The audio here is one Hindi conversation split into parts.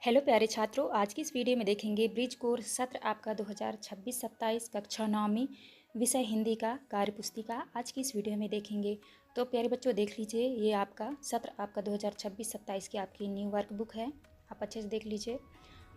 हेलो प्यारे छात्रों, आज की इस वीडियो में देखेंगे ब्रिज कोर्स सत्र आपका 2026-27 कक्षा 9 में विषय हिंदी का कार्यपुस्तिका आज की इस वीडियो में देखेंगे। तो प्यारे बच्चों देख लीजिए, ये आपका सत्र आपका 2026-27 की आपकी न्यू वर्कबुक है। आप अच्छे से देख लीजिए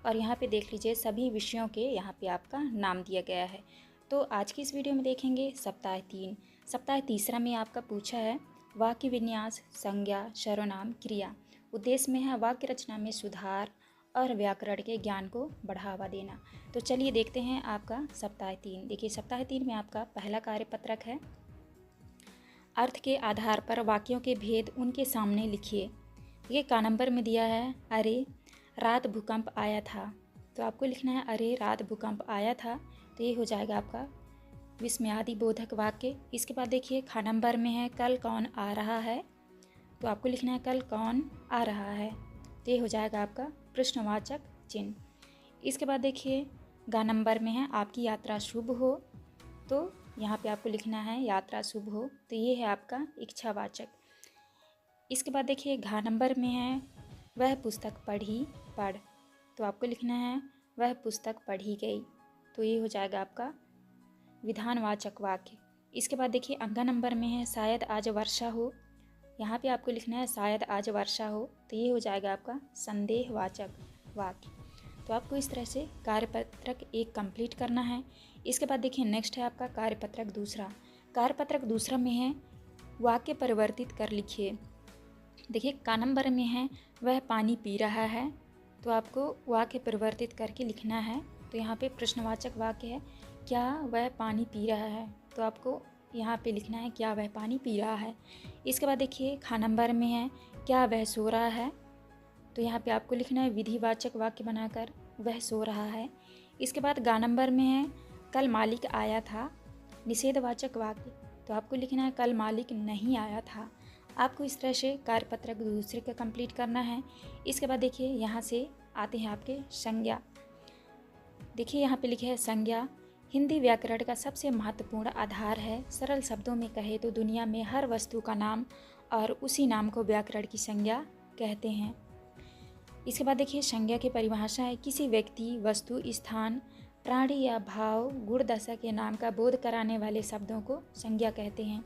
और यहाँ पे देख लीजिए सभी विषयों के यहाँ पे आपका नाम दिया गया है। तो आज की इस वीडियो में देखेंगे सप्ताह 3। सप्ताह तीसरा में आपका पूछा है वाक्य विन्यास, संज्ञा, सर्वनाम, क्रिया। उद्देश्य में है वाक्य रचना में सुधार और व्याकरण के ज्ञान को बढ़ावा देना। तो चलिए देखते हैं आपका सप्ताह 3। देखिए सप्ताह 3 में आपका पहला कार्यपत्रक है अर्थ के आधार पर वाक्यों के भेद उनके सामने लिखिए। ये का नंबर में दिया है अरे रात भूकंप आया था। तो आपको लिखना है अरे रात भूकंप आया था। तो ये हो जाएगा आपका विस्मयादि बोधक वाक्य। इसके बाद देखिए खा नंबर में है कल कौन आ रहा है। तो आपको लिखना है कल कौन आ रहा है। तो ये हो जाएगा आपका प्रश्नवाचक चिन्ह। इसके बाद देखिए गा नंबर में है आपकी यात्रा शुभ हो। तो यहाँ पे आपको लिखना है यात्रा शुभ हो। तो ये है आपका इच्छावाचक। इसके बाद देखिए घा नंबर में है वह पुस्तक पढ़ी पढ़। तो आपको लिखना है वह पुस्तक पढ़ी गई। तो ये हो जाएगा आपका विधानवाचक वाक्य। इसके बाद देखिए अंगा नंबर में है शायद आज वर्षा हो। यहाँ पे आपको लिखना है शायद आज वर्षा हो। तो ये हो जाएगा आपका संदेहवाचक वाक्य। तो आपको इस तरह से कार्यपत्रक 1 कंप्लीट करना है। इसके बाद देखिए नेक्स्ट है आपका कार्यपत्रक दूसरा। कार्यपत्रक दूसरा में है वाक्य परिवर्तित कर लिखिए। देखिए का नंबर में है वह पानी पी रहा है। तो आपको वाक्य परिवर्तित करके लिखना है। तो यहाँ पे प्रश्नवाचक वाक्य है क्या वह पानी पी रहा है। तो आपको यहाँ पे लिखना है क्या वह पानी पी रहा है। इसके बाद देखिए खा नंबर में है क्या वह सो रहा है। तो यहाँ पे आपको लिखना है विधिवाचक वाक्य बनाकर वह सो रहा है। इसके बाद गा नंबर में है कल मालिक आया था, निषेधवाचक वाक्य। तो आपको लिखना है कल मालिक नहीं आया था। आपको इस तरह से कार्यपत्रक दूसरे का कंप्लीट करना है। इसके बाद देखिए यहाँ से आते हैं आपके संज्ञा। देखिए यहाँ पे लिखे है संज्ञा हिंदी व्याकरण का सबसे महत्वपूर्ण आधार है। सरल शब्दों में कहे तो दुनिया में हर वस्तु का नाम और उसी नाम को व्याकरण की संज्ञा कहते हैं। इसके बाद देखिए संज्ञा की परिभाषा है किसी व्यक्ति, वस्तु, स्थान, प्राणी या भाव, गुण, दशा के नाम का बोध कराने वाले शब्दों को संज्ञा कहते हैं।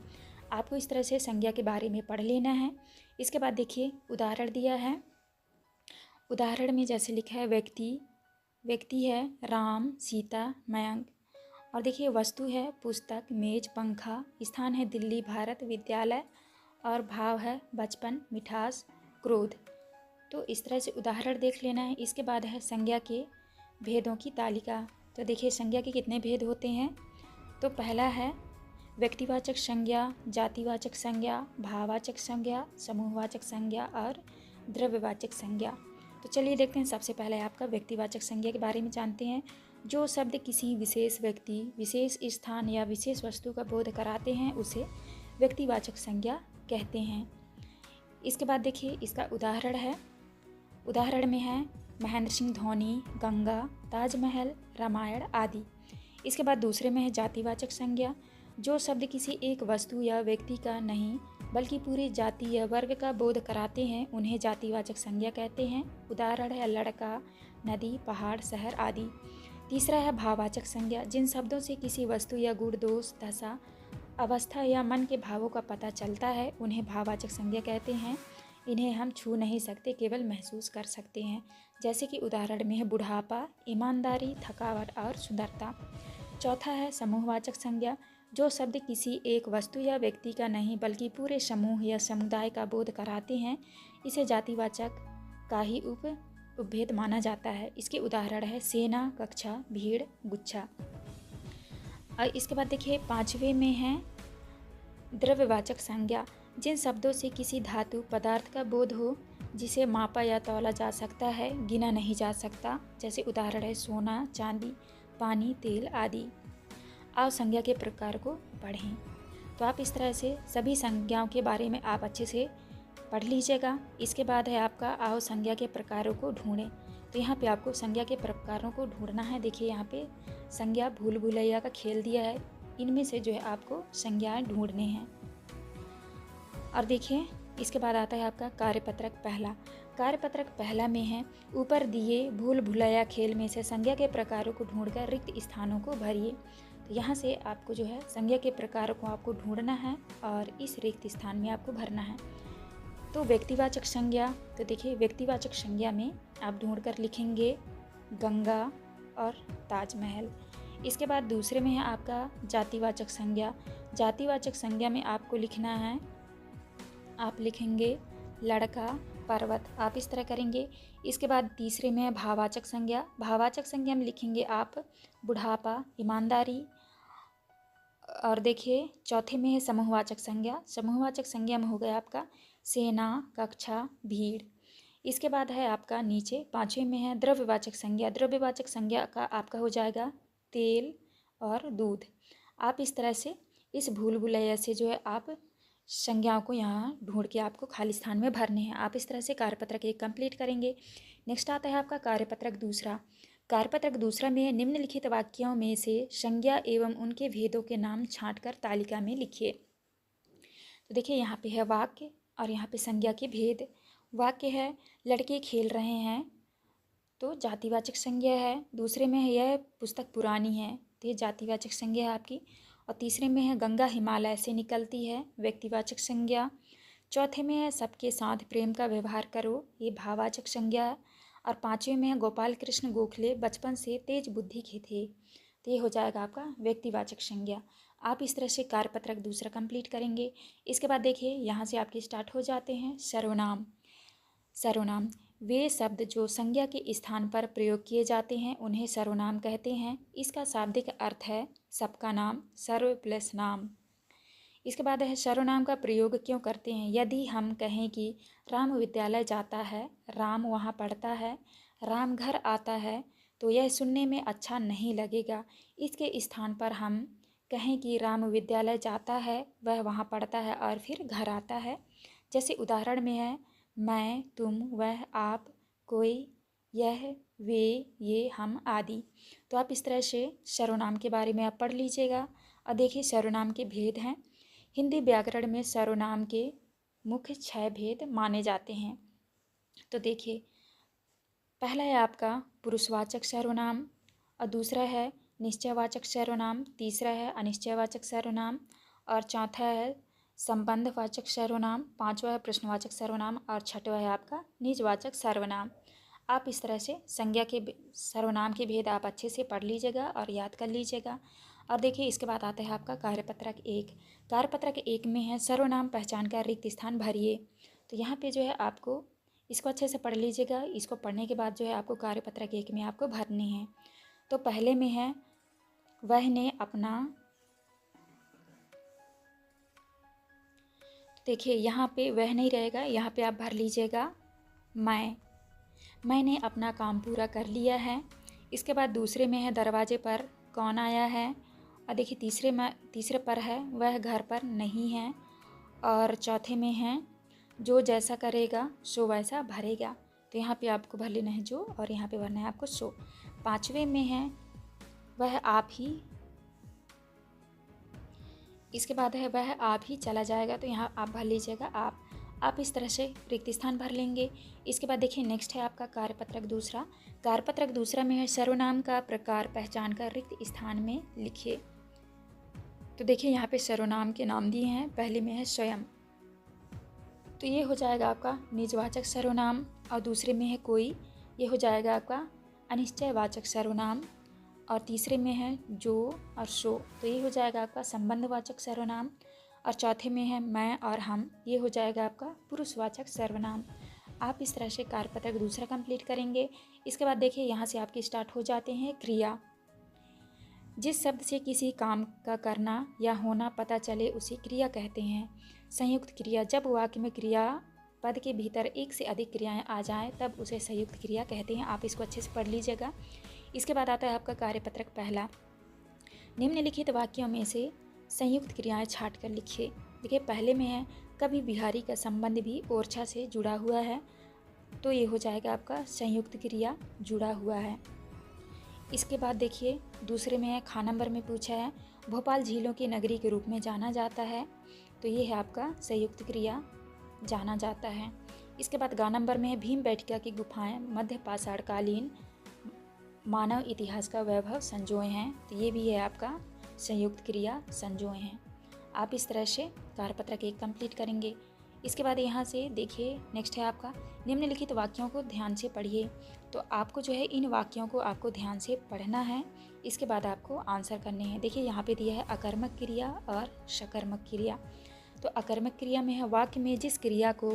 आपको इस तरह से संज्ञा के बारे में पढ़ लेना है। इसके बाद देखिए उदाहरण दिया है। उदाहरण में जैसे लिखा है व्यक्ति है राम, सीता, मयंक। और देखिए वस्तु है पुस्तक, मेज, पंखा। स्थान है दिल्ली, भारत, विद्यालय। और भाव है बचपन, मिठास, क्रोध। तो इस तरह से उदाहरण देख लेना है। इसके बाद है संज्ञा के भेदों की तालिका। तो देखिए संज्ञा के कितने भेद होते हैं। तो पहला है व्यक्तिवाचक संज्ञा, जातिवाचक संज्ञा, भाववाचक संज्ञा, समूहवाचक संज्ञा और द्रव्यवाचक संज्ञा। तो चलिए देखते हैं। सबसे पहले आपका व्यक्तिवाचक संज्ञा के बारे में जानते हैं। जो शब्द किसी विशेष व्यक्ति, विशेष स्थान या विशेष वस्तु का बोध कराते हैं उसे व्यक्तिवाचक संज्ञा कहते हैं। इसके बाद देखिए इसका उदाहरण है। उदाहरण में है महेंद्र सिंह धोनी, गंगा, ताजमहल, रामायण आदि। इसके बाद दूसरे में है जातिवाचक संज्ञा। जो शब्द किसी एक वस्तु या व्यक्ति का नहीं बल्कि पूरी जाति या वर्ग का बोध कराते हैं उन्हें जातिवाचक संज्ञा कहते हैं। उदाहरण है लड़का, नदी, पहाड़, शहर आदि। तीसरा है भाववाचक संज्ञा। जिन शब्दों से किसी वस्तु या गुण, दोष, दशा, अवस्था या मन के भावों का पता चलता है उन्हें भाववाचक संज्ञा कहते हैं। इन्हें हम छू नहीं सकते, केवल महसूस कर सकते हैं। जैसे कि उदाहरण में है बुढ़ापा, ईमानदारी, थकावट और सुंदरता। चौथा है समूहवाचक संज्ञा। जो शब्द किसी एक वस्तु या व्यक्ति का नहीं बल्कि पूरे समूह या समुदाय का बोध कराते हैं इसे जातिवाचक का ही उपभेद माना जाता है। इसके उदाहरण है सेना, कक्षा, भीड़, गुच्छा। और इसके बाद देखिए पांचवे में है द्रव्यवाचक संज्ञा। जिन शब्दों से किसी धातु पदार्थ का बोध हो जिसे मापा या तौला जा सकता है, गिना नहीं जा सकता। जैसे उदाहरण है सोना, चांदी, पानी, तेल आदि। आओ संज्ञा के प्रकार को पढ़ें। तो आप इस तरह से सभी संज्ञाओं के बारे में आप अच्छे से पढ़ लीजिएगा। इसके बाद है आपका आओ संज्ञा के प्रकारों को ढूंढें। तो यहाँ पे आपको संज्ञा के प्रकारों को ढूंढना है। देखिए यहाँ पे संज्ञा भूल भुलैया का खेल दिया है। इनमें से जो है आपको संज्ञाएं ढूंढने हैं। और देखिए इसके बाद आता है आपका कार्यपत्रक पहला। कार्यपत्रक पहला में है, ऊपर दिए भूल भुलैया खेल में से संज्ञा के प्रकारों को ढूंढकर रिक्त स्थानों को भरिए। तो यहाँ से आपको जो है संज्ञा के प्रकारों को आपको ढूंढना है और इस रिक्त स्थान में आपको भरना है। तो व्यक्तिवाचक संज्ञा, तो देखिए व्यक्तिवाचक संज्ञा में आप ढूंढकर लिखेंगे गंगा और ताजमहल। इसके बाद दूसरे में है आपका जातिवाचक संज्ञा। जातिवाचक संज्ञा में आपको लिखना है, आप लिखेंगे लड़का पर्वत, आप इस तरह करेंगे। इसके बाद तीसरे में है भाववाचक संज्ञा। भाववाचक संज्ञा में लिखेंगे आप बुढ़ापा, ईमानदारी। और देखिए चौथे में है समूहवाचक संज्ञा। समूहवाचक संज्ञा में हो गया आपका सेना, कक्षा, भीड़। इसके बाद है आपका नीचे पाँचवें में है द्रव्यवाचक संज्ञा। द्रव्यवाचक संज्ञा का आपका हो जाएगा तेल और दूध। आप इस तरह से इस भूल भुलैया से जो है आप संज्ञाओं को यहाँ ढूंढ के आपको खाली स्थान में भरने हैं। आप इस तरह से कार्यपत्रक 1 कंप्लीट करेंगे। नेक्स्ट आता है आपका कार्यपत्रक दूसरा। कार्यपत्रक दूसरा में निम्नलिखित वाक्यों में से संज्ञा एवं उनके भेदों के नाम छांटकर तालिका में लिखिए। तो देखिए यहाँ पे है वाक्य और यहाँ पे संज्ञा के भेद। वाक्य है लड़के खेल रहे हैं, तो जातिवाचक संज्ञा है। दूसरे में है यह पुस्तक पुरानी है, तो ये जातिवाचक संज्ञा है आपकी। और तीसरे में है गंगा हिमालय से निकलती है, व्यक्तिवाचक संज्ञा। चौथे में है सबके साथ प्रेम का व्यवहार करो, ये भाववाचक संज्ञा है। और पाँचवें में है गोपाल कृष्ण गोखले बचपन से तेज बुद्धि के थे, तो ये हो जाएगा आपका व्यक्तिवाचक संज्ञा। आप इस तरह से कार्यपत्रक दूसरा कंप्लीट करेंगे। इसके बाद देखिए यहाँ से आपके स्टार्ट हो जाते हैं सर्वनाम। सर्वनाम वे शब्द जो संज्ञा के स्थान पर प्रयोग किए जाते हैं उन्हें सर्वनाम कहते हैं। इसका शाब्दिक अर्थ है सबका नाम, सर्व प्लस नाम। इसके बाद है सर्वनाम का प्रयोग क्यों करते हैं। यदि हम कहें कि राम विद्यालय जाता है, राम वहाँ पढ़ता है, राम घर आता है, तो यह सुनने में अच्छा नहीं लगेगा। इसके स्थान पर हम कहें कि राम विद्यालय जाता है, वह वहाँ पढ़ता है और फिर घर आता है। जैसे उदाहरण में है मैं, तुम, वह, आप, कोई, यह, वे, ये, हम आदि। तो आप इस तरह से सर्वनाम के बारे में आप पढ़ लीजिएगा। और देखिए सर्वनाम के भेद हैं। हिंदी व्याकरण में सर्वनाम के मुख्य 6 भेद माने जाते हैं। तो देखिए पहला है आपका पुरुषवाचक सर्वनाम, और दूसरा है निश्चयवाचक सर्वनाम, तीसरा है अनिश्चयवाचक सर्वनाम, और चौथा है संबंधवाचक सर्वनाम, पांचवा है प्रश्नवाचक सर्वनाम, और छठवा है आपका निजवाचक सर्वनाम। आप इस तरह से संज्ञा के सर्वनाम के भेद आप अच्छे से पढ़ लीजिएगा और याद कर लीजिएगा। और देखिए इसके बाद आता है आपका कार्यपत्रक 1। कार्यपत्रक 1 में है सर्वनाम पहचान का रिक्त स्थान भरिए। तो यहाँ पे जो है आपको इसको अच्छे से पढ़ लीजिएगा। इसको पढ़ने के बाद जो है आपको कार्यपत्रक 1 में आपको भरने हैं। तो पहले में है वह ने अपना, देखिए यहाँ पे वह नहीं रहेगा, यहाँ पे आप भर लीजिएगा मैंने अपना काम पूरा कर लिया है। इसके बाद दूसरे में है दरवाजे पर कौन आया है, और देखिए तीसरे पर है वह घर पर नहीं है। और चौथे में है जो जैसा करेगा सो वैसा भरेगा। तो यहाँ पे आपको भर लेना है जो, और यहाँ पे भरना है आपको सो। पाँचवें में है वह आप ही, इसके बाद है वह आप ही चला जाएगा, तो यहाँ आप भर लीजिएगा आप इस तरह से रिक्त स्थान भर लेंगे। इसके बाद देखिए नेक्स्ट है आपका कार्यपत्रक दूसरा। कार्यपत्रक दूसरा में है सर्वनाम का प्रकार पहचान कर रिक्त स्थान में लिखिए। तो देखिए यहाँ पे सर्वनाम के नाम दिए हैं। पहले में है स्वयं, तो ये हो जाएगा आपका निजवाचक सर्वनाम। और दूसरे में है कोई, ये हो जाएगा आपका अनिश्चयवाचक सर्वनाम। और तीसरे में है जो और सो, तो ये हो जाएगा आपका संबंधवाचक सर्वनाम। और चौथे में है मैं और हम, ये हो जाएगा आपका पुरुषवाचक सर्वनाम। आप इस तरह से कार्यपत्रक दूसरा कंप्लीट करेंगे। इसके बाद देखिए यहाँ से आपके स्टार्ट हो जाते हैं क्रिया। जिस शब्द से किसी काम का करना या होना पता चले उसे क्रिया कहते हैं। संयुक्त क्रिया, जब वाक्य में क्रिया पद के भीतर एक से अधिक क्रियाएं आ जाएं तब उसे संयुक्त क्रिया कहते हैं। आप इसको अच्छे से पढ़ लीजिएगा। इसके बाद आता है आपका कार्यपत्रक पहला। निम्नलिखित वाक्यों में से संयुक्त क्रियाएं छांट कर लिखिए। देखिए पहले में है कवि बिहारी का संबंध भी ओरछा से जुड़ा हुआ है, तो ये हो जाएगा आपका संयुक्त क्रिया जुड़ा हुआ है। इसके बाद देखिए दूसरे में है खा नंबर में पूछा है भोपाल झीलों की नगरी के रूप में जाना जाता है, तो ये है आपका संयुक्त क्रिया जाना जाता है। इसके बाद ग नंबर में है भीमबेटका की गुफाएं मध्य पाषाणकालीन मानव इतिहास का वैभव संजोए हैं। तो ये भी है आपका संयुक्त क्रिया संजोए हैं। आप इस तरह से कार्यपत्रक 1 कंप्लीट करेंगे। इसके बाद यहाँ से देखिए नेक्स्ट है आपका निम्नलिखित वाक्यों को ध्यान से पढ़िए। तो आपको जो है इन वाक्यों को आपको ध्यान से पढ़ना है। इसके बाद आपको आंसर करने हैं। देखिए यहाँ पे दिया है अकर्मक क्रिया और सकर्मक क्रिया। तो अकर्मक क्रिया में है वाक्य में जिस क्रिया को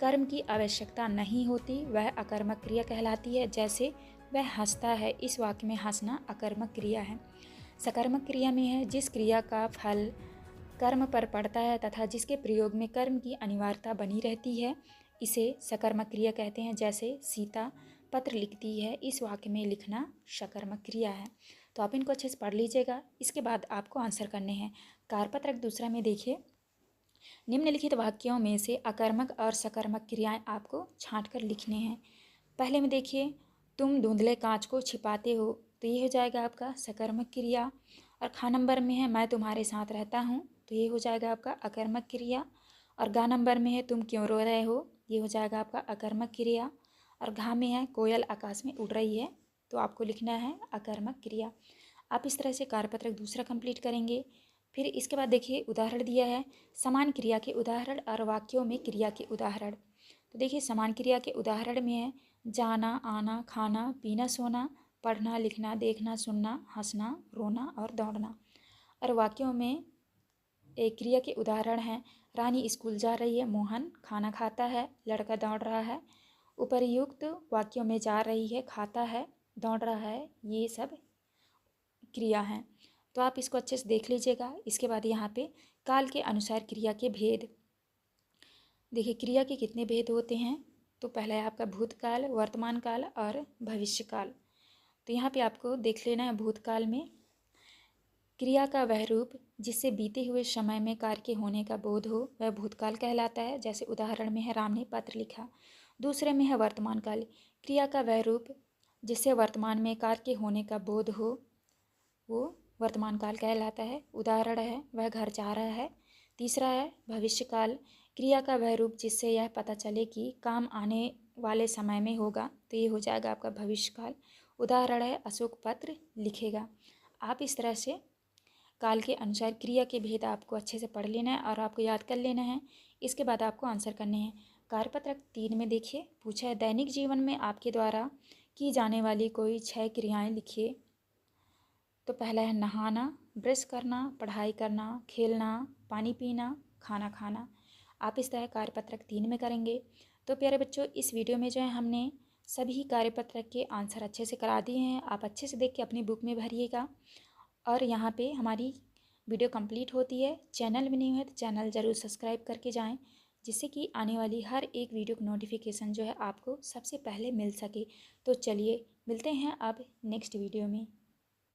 कर्म की आवश्यकता नहीं होती वह अकर्मक क्रिया कहलाती है। जैसे वह हंसता है, इस वाक्य में हंसना अकर्मक क्रिया है। सकर्मक क्रिया में है जिस क्रिया का फल कर्म पर पड़ता है तथा जिसके प्रयोग में कर्म की अनिवार्यता बनी रहती है, इसे सकर्मक क्रिया कहते हैं। जैसे सीता पत्र लिखती है, इस वाक्य में लिखना सकर्मक क्रिया है। तो आप इनको अच्छे से पढ़ लीजिएगा। इसके बाद आपको आंसर करने हैं। कार्यपत्रक 2 में देखिए निम्नलिखित वाक्यों में से अकर्मक और सकर्मक क्रियाएं आपको छांट कर लिखने हैं। पहले में देखिए तुम धुंधले कांच को छिपाते हो, तो ये हो जाएगा आपका सकर्मक क्रिया। और ख नंबर में है मैं तुम्हारे साथ रहता हूँ, तो ये हो जाएगा आपका अकर्मक क्रिया। और ग नंबर में है तुम क्यों रो रहे हो, ये हो जाएगा आपका अकर्मक क्रिया। और घ में है कोयल आकाश में उड़ रही है, तो आपको लिखना है अकर्मक क्रिया। आप इस तरह से कार्यपत्रक 2 कंप्लीट करेंगे। फिर इसके बाद देखिए उदाहरण दिया है समान क्रिया के उदाहरण और वाक्यों में क्रिया के उदाहरण। तो देखिए समान क्रिया के उदाहरण में है जाना, आना, खाना, पीना, सोना, पढ़ना, लिखना, देखना, सुनना, हंसना, रोना और दौड़ना। और वाक्यों में एक क्रिया के उदाहरण हैं रानी स्कूल जा रही है, मोहन खाना खाता है, लड़का दौड़ रहा है। उपर्युक्त वाक्यों में जा रही है, खाता है, दौड़ रहा है, ये सब क्रिया हैं। तो आप इसको अच्छे से देख लीजिएगा। इसके बाद यहाँ पे काल के अनुसार क्रिया के भेद। देखिए क्रिया के कितने भेद होते हैं। तो पहला है आपका भूतकाल, वर्तमान काल और भविष्य काल। तो यहाँ पे आपको देख लेना है भूतकाल में क्रिया का वह रूप जिससे बीते हुए समय में कार्य के होने का बोध हो वह भूतकाल कहलाता है। जैसे उदाहरण में है राम ने पत्र लिखा। दूसरे में है वर्तमान काल, क्रिया का वह रूप जिससे वर्तमान में कार्य के होने का बोध हो वो वर्तमान काल कहलाता है। उदाहरण है वह घर जा रहा है। तीसरा है भविष्य काल, क्रिया का वह रूप जिससे यह पता चले कि काम आने वाले समय में होगा, तो ये हो जाएगा आपका भविष्य काल। उदाहरण है अशोक पत्र लिखेगा। आप इस तरह से काल के अनुसार क्रिया के भेद आपको अच्छे से पढ़ लेना है और आपको याद कर लेना है। इसके बाद आपको आंसर करने हैं। कार्यपत्रक 3 में देखिए पूछा है दैनिक जीवन में आपके द्वारा की जाने वाली कोई 6 क्रियाएं लिखिए। तो पहला है नहाना, ब्रश करना, पढ़ाई करना, खेलना, पानी पीना, खाना खाना। आप इस तरह कार्यपत्रक 3 में करेंगे। तो प्यारे बच्चों इस वीडियो में जो है हमने सभी कार्यपत्रक के आंसर अच्छे से करा दिए हैं। आप अच्छे से देख के अपनी बुक में भरिएगा। और यहाँ पे हमारी वीडियो कंप्लीट होती है। चैनल में नहीं है तो चैनल ज़रूर सब्सक्राइब करके जाएं, जिससे कि आने वाली हर एक वीडियो की नोटिफिकेशन जो है आपको सबसे पहले मिल सके। तो चलिए मिलते हैं अब नेक्स्ट वीडियो में।